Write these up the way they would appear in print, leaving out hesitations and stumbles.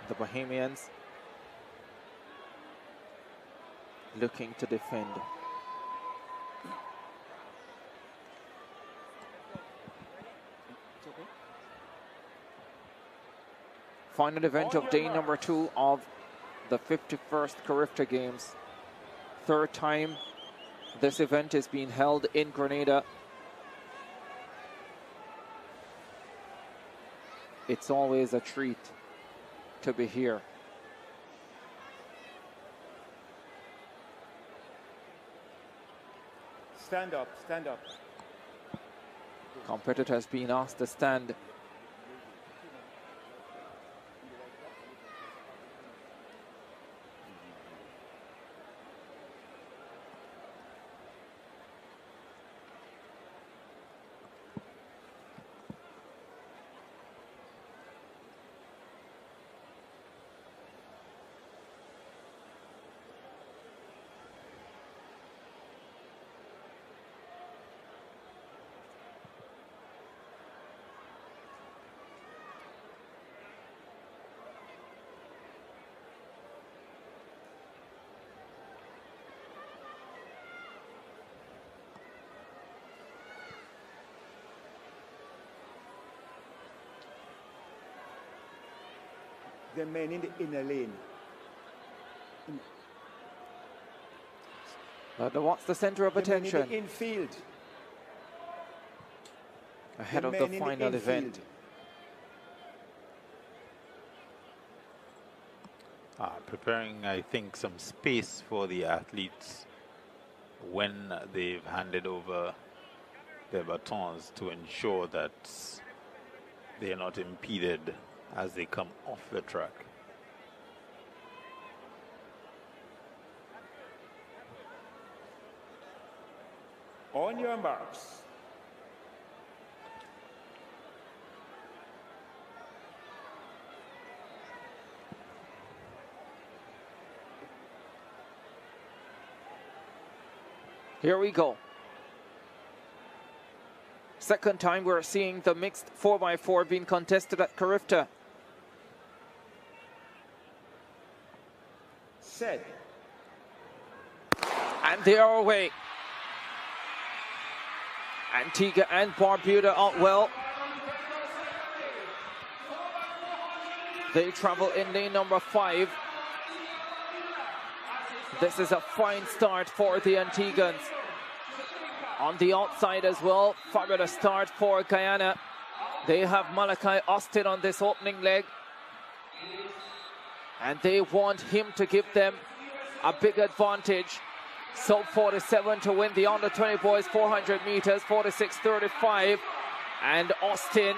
The Bahamians looking to defend. Final event of day number 2 of the 51st Carifta Games. Third time this event is being held in Grenada. It's always a treat to be here. Stand up, stand up. Competitors being asked to stand. The men in the inner lane. What's the center of attention? Men in the infield. Ahead of the final event. Preparing, I think, some space for the athletes when they've handed over their batons to ensure that they are not impeded as they come off the track. On your marks. Here we go. Second time we're seeing the mixed 4x4 being contested at Carifta. Set. And they are away. Antigua and Barbuda out well. They travel in lane number 5. This is a fine start for the Antiguans. On the outside as well, fabulous start for Guyana. They have Malachi Austin on this opening leg. And they want him to give them a big advantage. Sub 47 to win the under 20 boys 400 meters, 46.35. And Austin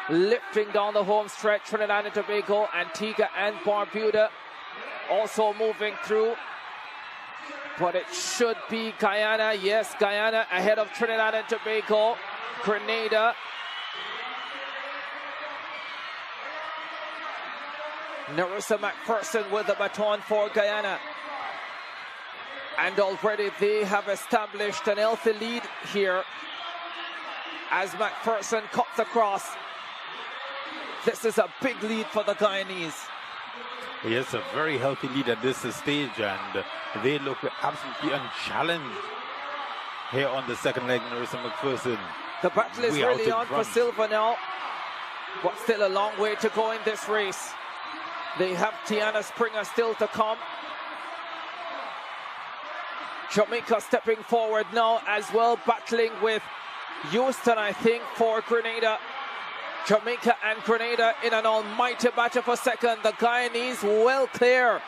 lifting down the home stretch. Trinidad and Tobago, Antigua and Barbuda also moving through. But it should be Guyana. Yes, Guyana ahead of Trinidad and Tobago. Grenada. Narissa McPherson with the baton for Guyana. And already they have established an healthy lead here as McPherson cuts across. This is a big lead for the Guyanese. Yes, a very healthy lead at this stage, and they look absolutely unchallenged here on the second leg. Narissa McPherson. The battle is really on for silver now, but still a long way to go in this race. They have Tiana Springer still to come. Jamaica stepping forward now as well, battling with Houston, I think, for Grenada. Jamaica and Grenada in an almighty battle for second. The Guyanese well clear.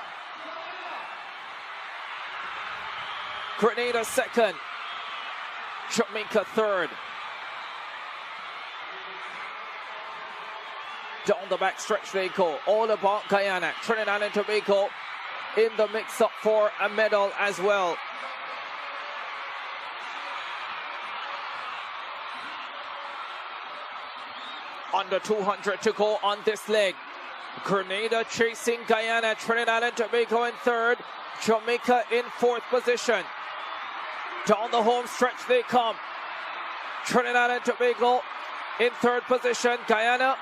Grenada second. Jamaica third. Down the back stretch they go. All about Guyana. Trinidad and Tobago in the mix-up for a medal as well. Under 200 to go on this leg. Grenada chasing Guyana, Trinidad and Tobago in third, Jamaica in fourth position. Down the home stretch they come. Trinidad and Tobago in third position, Guyana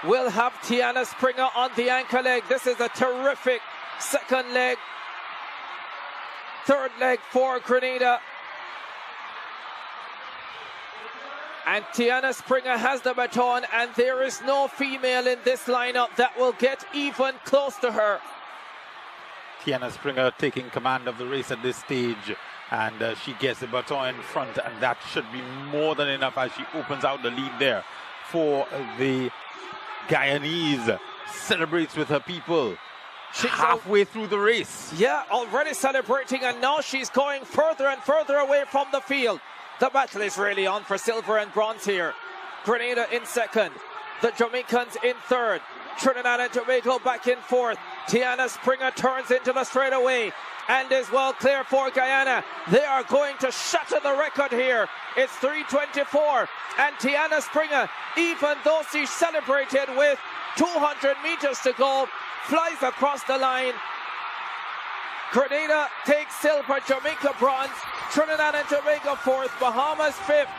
will have Tiana Springer on the anchor leg. This is a terrific second leg. Third leg for Grenada. And Tiana Springer has the baton, and there is no female in this lineup that will get even close to her. Tiana Springer taking command of the race at this stage, and she gets the baton in front, and that should be more than enough as she opens out the lead there for the Guyanese. Celebrates with her people. She's halfway through the race. Yeah, already celebrating, and now she's going further and further away from the field. The battle is really on for silver and bronze here. Grenada in second, the Jamaicans in third, Trinidad and Tobago back in fourth. Tiana Springer turns into the straightaway and is well clear for Guyana. They are going to shatter the record here. It's 3:24, and Tiana Springer, even though she celebrated with 200 meters to go, flies across the line. Grenada takes silver, Jamaica bronze, Trinidad and Tobago fourth, Bahamas fifth.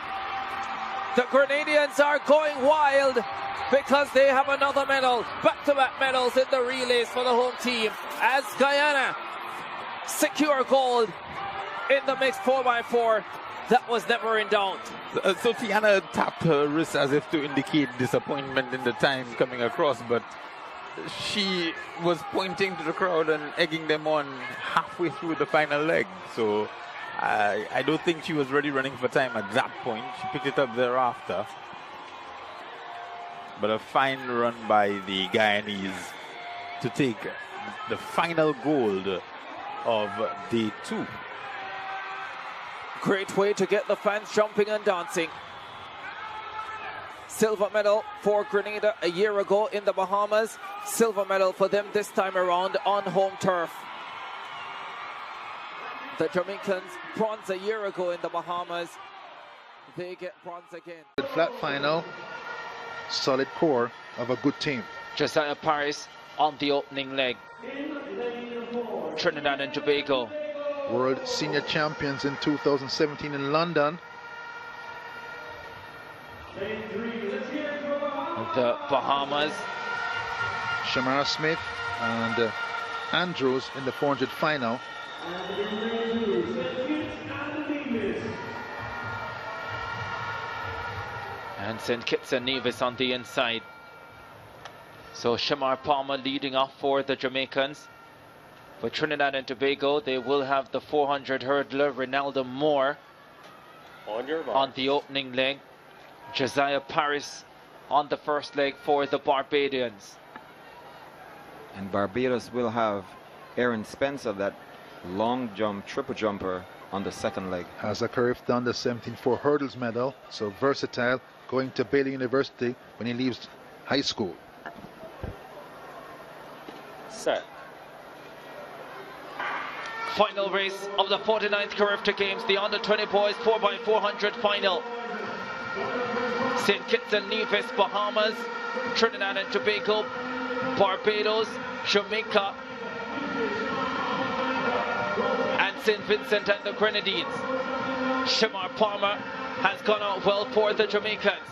The Grenadians are going wild because they have another medal, back-to-back medals in the relays for the home team, as Guyana secure gold in the mixed 4x4. That was never in doubt. So Tiana tapped her wrist as if to indicate disappointment in the time coming across, but she was pointing to the crowd and egging them on halfway through the final leg. So I don't think she was really running for time at that point. She picked it up thereafter. But a fine run by the Guyanese to take the final gold of day 2. Great way to get the fans jumping and dancing. Silver medal for Grenada a year ago in the Bahamas. Silver medal for them this time around on home turf. The Jamaicans bronze a year ago in the Bahamas. They get bronze again. Flat final, solid core of a good team. Josiah Paris on the opening leg. Trinidad and Tobago. World senior champions in 2017 in London. The Bahamas. Shamara Smith and Andrews in the 400 final. And St. Kitts and Nevis on the inside. So Shamar Palmer leading off for the Jamaicans. For Trinidad and Tobago, they will have the 400 hurdler Ronaldo Moore on the opening leg. Josiah Paris on the first leg for the Barbadians. And Barbados will have Aaron Spencer, that long jump, triple jumper, on the second leg. Has a Carif done the 17.4 hurdles medal, so versatile, going to Baylor University when he leaves high school. Set. Final race of the 49th Carifta Games, the under-20 boys 4x400 final. St. Kitts and Nevis, Bahamas, Trinidad and Tobago, Barbados, Jamaica, and St. Vincent and the Grenadines. Shamar Palmer has gone out well for the Jamaicans.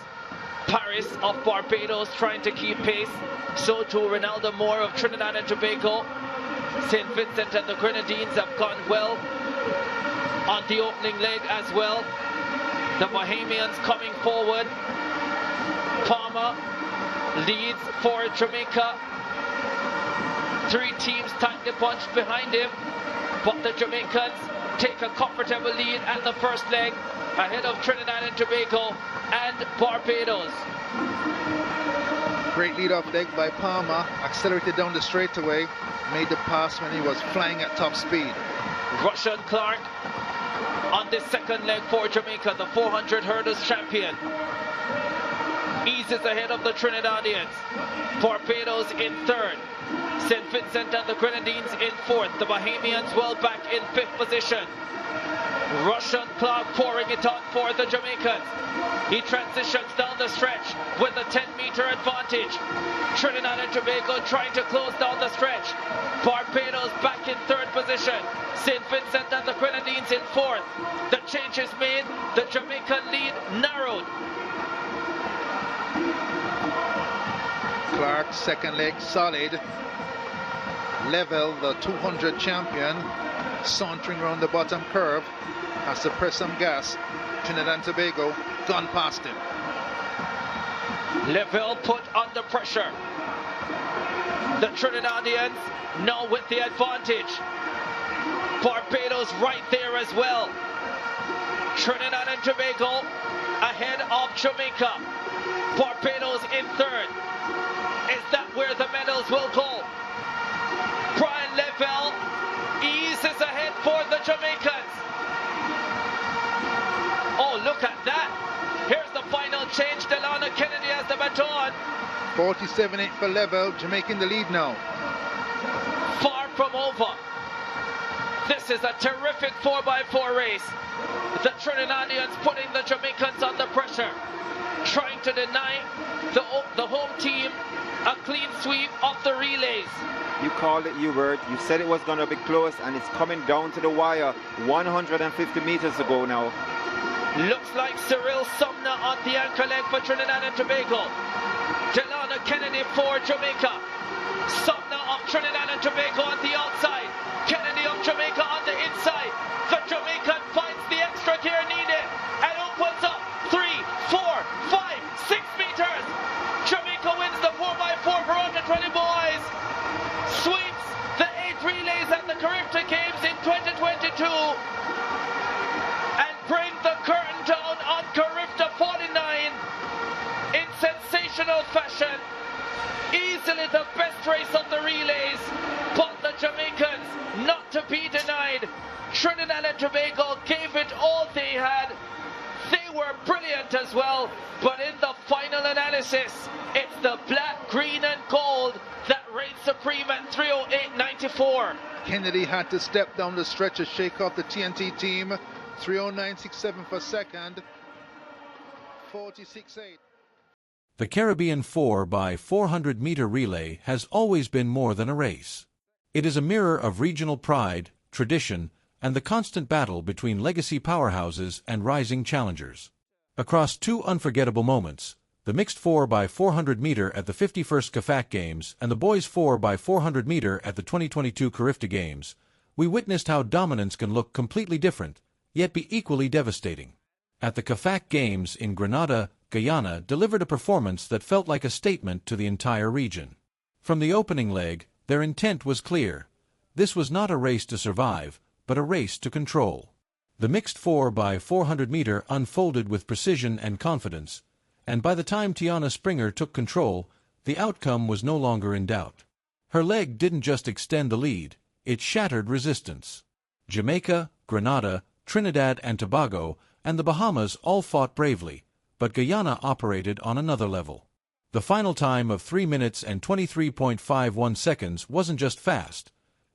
Paris of Barbados trying to keep pace. So too Ronaldo Moore of Trinidad and Tobago. St. Vincent and the Grenadines have gone well on the opening leg as well. The Bahamians coming forward. Palmer leads for Jamaica. 3 teams tightly bunched behind him, but the Jamaicans take a comfortable lead at the first leg ahead of Trinidad and Tobago and Barbados. Great lead-off leg by Palmer, accelerated down the straightaway, made the pass when he was flying at top speed. Russian Clark on this second leg for Jamaica, the 400 hurdles champion. Eases ahead of the Trinidadians. Barbados in third. St. Vincent and the Grenadines in fourth. The Bahamians well back in 5th position. Russian Clark pouring it on for the Jamaicans. He transitions down the stretch with a 10-meter advantage. Trinidad and Tobago trying to close down the stretch. Barbados back in 3rd position. St. Vincent and the Grenadines in 4th. The change is made. The Jamaican lead narrowed. Clark, second leg solid. Level, the 200 champion, sauntering around the bottom curve, has to press some gas. Trinidad and Tobago gone past him. Level put under pressure. The Trinidadians now with the advantage. Barbados right there as well. Trinidad and Tobago ahead of Jamaica. Barbados in third. Is that where the medals will go? Brian Level eases ahead for the Jamaicans. Oh, look at that. Here's the final change. Delano Kennedy has the baton. 47.8 for Level, Jamaica in the lead now. Far from over. This is a terrific 4x4 race. The Trinidadians putting the Jamaicans under pressure, trying to deny the home team a clean sweep of the relays. You called it, Hubert. You said it was going to be close, and it's coming down to the wire 150 meters ago now. Looks like Cyril Sumner on the anchor leg for Trinidad and Tobago. Delano Kennedy for Jamaica. Sumner of Trinidad and Tobago on the outside. Kennedy of Jamaica on the inside. The Jamaican finds the extra gear needed and opens up 3, 4, 5, 6 meters. Jamaica wins the 4x4 for under 20 boys. Sweeps the 8 relays at the Caribbean Games in 2022 and bring the curtain down on Caribbean 49 in sensational fashion. Easily the best race of the relays, but the Jamaicans not to be denied. Trinidad and Tobago gave it all they had. They were brilliant as well, but in the final analysis, it's the black, green and gold that reigns supreme at 3:08.94. Kennedy had to step down the stretch to shake off the TNT team. 3:09.67 for second. 46.8. The Caribbean 4x400-meter relay has always been more than a race. It is a mirror of regional pride, tradition, and the constant battle between legacy powerhouses and rising challengers. Across 2 unforgettable moments, the mixed 4x400-meter at the 51st CAFAC Games and the boys 4x400-meter at the 2022 Carifta Games, we witnessed how dominance can look completely different, yet be equally devastating. At the CAFAC Games in Grenada, Guyana delivered a performance that felt like a statement to the entire region. From the opening leg, their intent was clear. This was not a race to survive, but a race to control. The mixed 4x400-meter unfolded with precision and confidence, and by the time Tiana Springer took control, the outcome was no longer in doubt. Her leg didn't just extend the lead, it shattered resistance. Jamaica, Grenada, Trinidad and Tobago, and the Bahamas all fought bravely, but Guyana operated on another level. The final time of 3 minutes and 23.51 seconds wasn't just fast.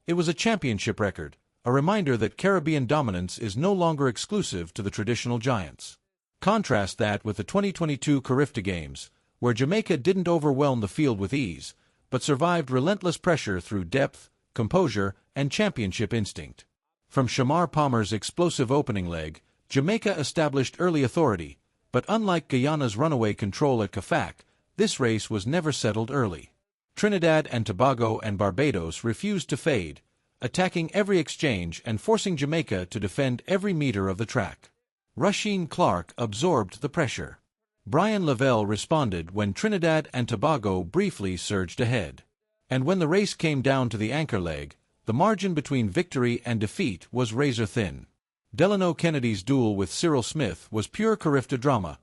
It was a championship record, a reminder that Caribbean dominance is no longer exclusive to the traditional giants. Contrast that with the 2022 Carifta Games, where Jamaica didn't overwhelm the field with ease, but survived relentless pressure through depth, composure, and championship instinct. From Shamar Palmer's explosive opening leg, Jamaica established early authority, but unlike Guyana's runaway control at CAFAC, this race was never settled early. Trinidad and Tobago and Barbados refused to fade, attacking every exchange and forcing Jamaica to defend every meter of the track. Rusheen Clark absorbed the pressure. Brian Lavelle responded when Trinidad and Tobago briefly surged ahead. And when the race came down to the anchor leg, the margin between victory and defeat was razor-thin. Delano Kennedy's duel with Cyril Smith was pure Carifta drama.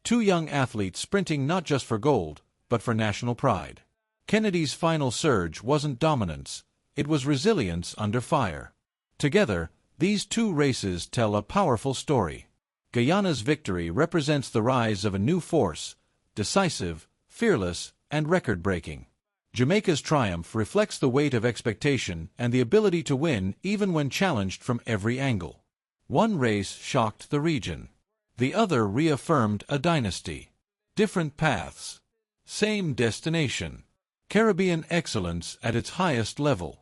2 young athletes sprinting not just for gold, but for national pride. Kennedy's final surge wasn't dominance, it was resilience under fire. Together, these 2 races tell a powerful story. Guyana's victory represents the rise of a new force, decisive, fearless, and record-breaking. Jamaica's triumph reflects the weight of expectation and the ability to win even when challenged from every angle. One race shocked the region. The other reaffirmed a dynasty. Different paths. Same destination. Caribbean excellence at its highest level.